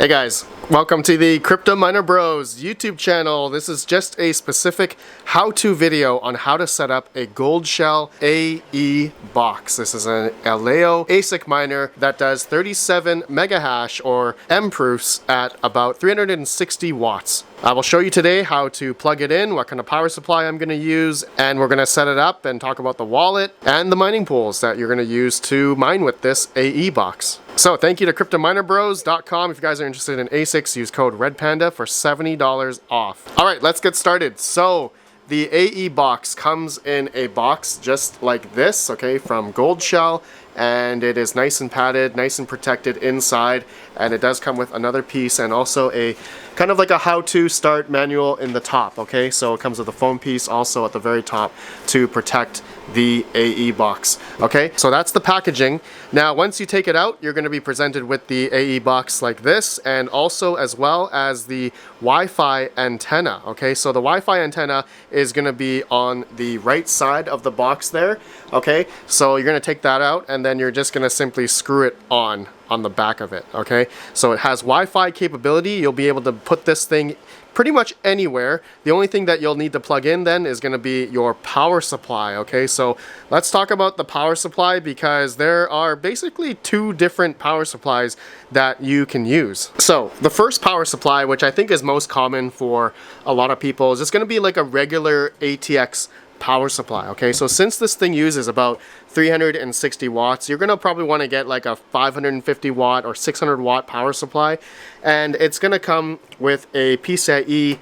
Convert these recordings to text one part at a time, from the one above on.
Hey guys, welcome to the Cryptominerbros YouTube channel. This is just a specific how-to video on how to set up a Goldshell AE Box. This is an Aleo ASIC miner that does 37 megahash or M proofs at about 360 watts. I will show you today how to plug it in, what kind of power supply I'm going to use, and we're going to set it up and talk about the wallet and the mining pools that you're going to use to mine with this AE box. So thank you to cryptominerbros.com. If you guys are interested in ASICs, use code REDPANDA for $70 off. All right, let's get started. So the AE box comes in a box just like this, okay, from Goldshell, and it is nice and padded, nice and protected inside, and it does come with another piece and also a kind of like a how-to start manual in the top, okay? So it comes with a foam piece also at the very top to protect the AE box, okay? So that's the packaging. Now once you take it out, you're going to be presented with the AE box like this, and also as well as the Wi-Fi antenna, okay? So the Wi-Fi antenna is going to be on the right side of the box there, okay? So you're going to take that out and then you're just going to simply screw it on the back of it, okay? So it has Wi-Fi capability. You'll be able to put this thing pretty much anywhere. The only thing that you'll need to plug in then is going to be your power supply, okay? So let's talk about the power supply, because there are basically two different power supplies that you can use. So the first power supply, which I think is most common for a lot of people, is just going to be like a regular ATX power supply, okay? So since this thing uses about 360 watts, you're gonna probably want to get like a 550 watt or 600 watt power supply, and it's gonna come with a PCIe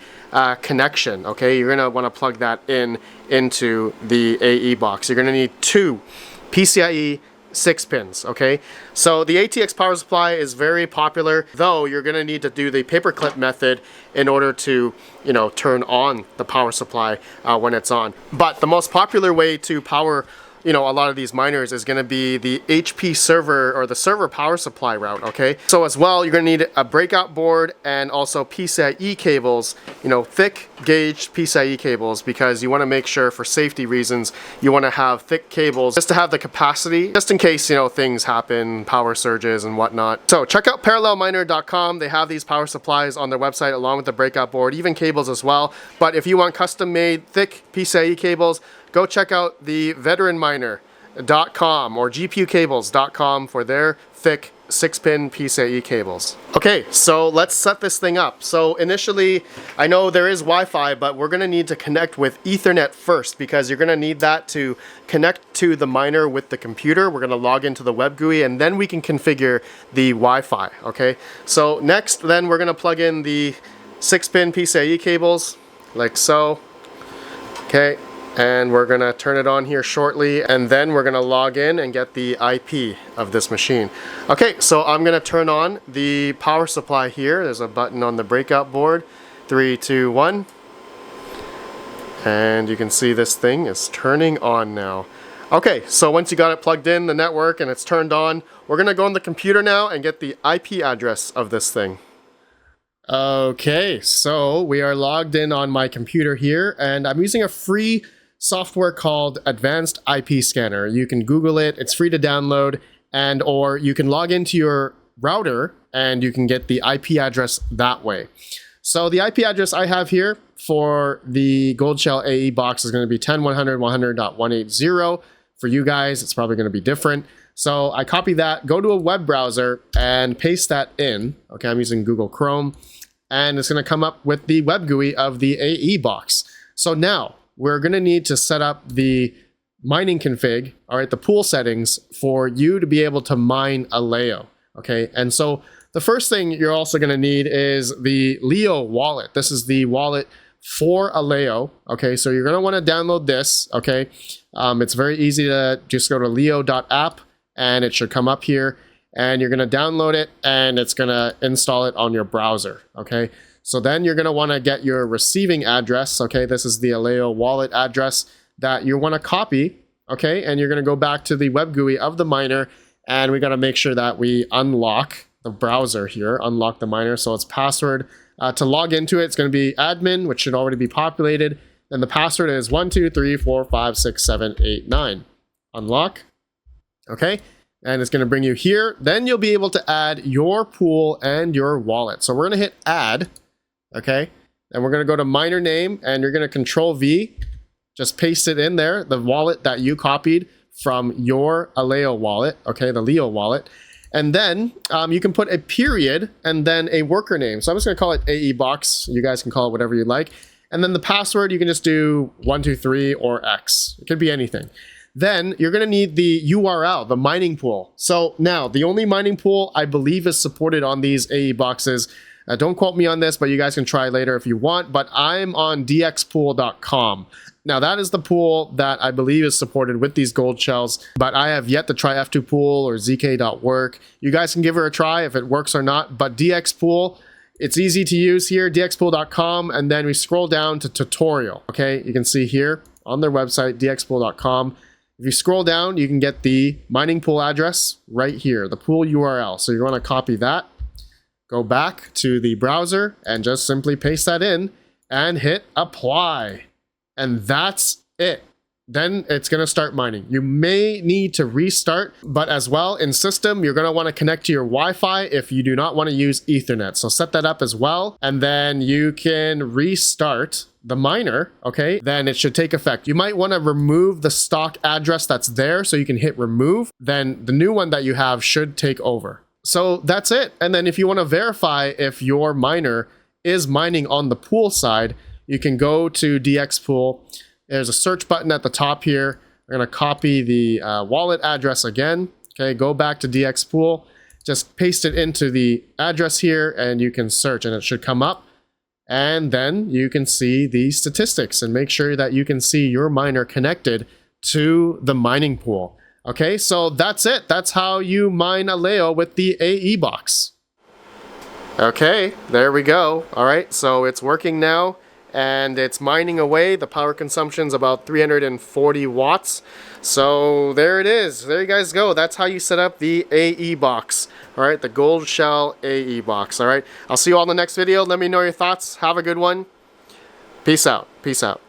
connection, okay? You're gonna want to plug that into the AE box. You're gonna need two PCIe 6 pins, okay? So the ATX power supply is very popular, though you're gonna need to do the paperclip method in order to, you know, turn on the power supply when it's on. But the most popular way to power, you know, a lot of these miners is going to be the HP server or the server power supply route, okay? So as well, you're going to need a breakout board and also PCIe cables, you know, thick gauge PCIe cables, because you want to make sure for safety reasons, you want to have thick cables just to have the capacity, just in case, you know, things happen, power surges and whatnot. So check out parallelminer.com. They have these power supplies on their website along with the breakout board, even cables as well. But if you want custom made thick PCIe cables, go check out the veteranminer.com or gpucables.com for their thick 6-pin PCIe cables. Okay, so let's set this thing up. So initially, I know there is Wi-Fi, but we're gonna need to connect with Ethernet first, because you're gonna need that to connect to the miner with the computer. We're gonna log into the web GUI and then we can configure the Wi-Fi, okay? So next, then we're gonna plug in the 6-pin PCIe cables, like so, okay? And we're gonna turn it on here shortly, and then we're gonna log in and get the IP of this machine. Okay, so I'm gonna turn on the power supply here. There's a button on the breakout board. 3, 2, 1. And you can see this thing is turning on now. Okay, so once you got it plugged in the network and it's turned on, we're gonna go on the computer now and get the IP address of this thing. Okay, so we are logged in on my computer here, and I'm using a free software called Advanced IP Scanner. You can Google it, it's free to download, and or you can log into your router and you can get the IP address that way. So the IP address I have here for the Goldshell AE box is going to be 10.100.100.180. For you guys, it's probably going to be different. So I copy that, go to a web browser and paste that in. Okay, I'm using Google Chrome, and it's going to come up with the web GUI of the AE box. So now we're going to need to set up the mining config, all right, the pool settings for you to be able to mine Aleo, okay? And so the first thing you're also going to need is the Leo wallet. This is the wallet for Aleo, okay? So you're going to want to download this, okay? It's very easy to just go to leo.app and it should come up here, and you're going to download it and it's going to install it on your browser, okay? So then you're going to want to get your receiving address, okay? This is the Aleo wallet address that you want to copy, okay? And you're going to go back to the web GUI of the miner, and we got to make sure that we unlock the browser here, unlock the miner. So it's password. To log into it, it's going to be admin, which should already be populated. Then the password is 1, 2, 3, 4, 5, 6, 7, 8, 9. Unlock, okay? and it's going to bring you here. Then you'll be able to add your pool and your wallet. So we're going to hit add, okay? And we're going to go to miner name, and you're going to Control V, just paste it in there, the wallet that you copied from your Aleo wallet, okay, the Leo wallet. And then you can put a period and then a worker name. So I'm just going to call it AEBox. You guys can call it whatever you like. And then the password, you can just do 123 or X. It could be anything. Then you're going to need the URL, the mining pool. So now the only mining pool I believe is supported on these AE boxes. Don't quote me on this, but you guys can try later if you want. But I'm on dxpool.com. Now that is the pool that I believe is supported with these gold shells, but I have yet to try F2 pool or zk.work. You guys can give her a try if it works or not, but dxpool, it's easy to use here, dxpool.com, and then we scroll down to tutorial, okay? You can see here on their website, dxpool.com. If you scroll down, you can get the mining pool address right here, the pool URL. So you want to copy that, go back to the browser, and just simply paste that in and hit apply. And that's it. Then it's going to start mining. You may need to restart, but as well in system, you're going to want to connect to your Wi-Fi if you do not want to use Ethernet. So set that up as well. And then you can restart the miner, okay? Then it should take effect. You might want to remove the stock address that's there so you can hit remove. Then the new one that you have should take over. So that's it. And then if you want to verify if your miner is mining on the pool side, you can go to dxpool. There's a search button at the top here. We're going to copy the wallet address again. Okay, go back to dxpool. Just paste it into the address here and you can search and it should come up. And then you can see the statistics and make sure that you can see your miner connected to the mining pool. Okay, so that's it. That's how you mine Aleo with the AE box. Okay, there we go. All right, so it's working now. And it's mining away. The power consumption is about 340 watts. So there it is. There you guys go. That's how you set up the AE box. All right, the Goldshell AE box. All right, I'll see you all in the next video. Let me know your thoughts. Have a good one. Peace out. Peace out.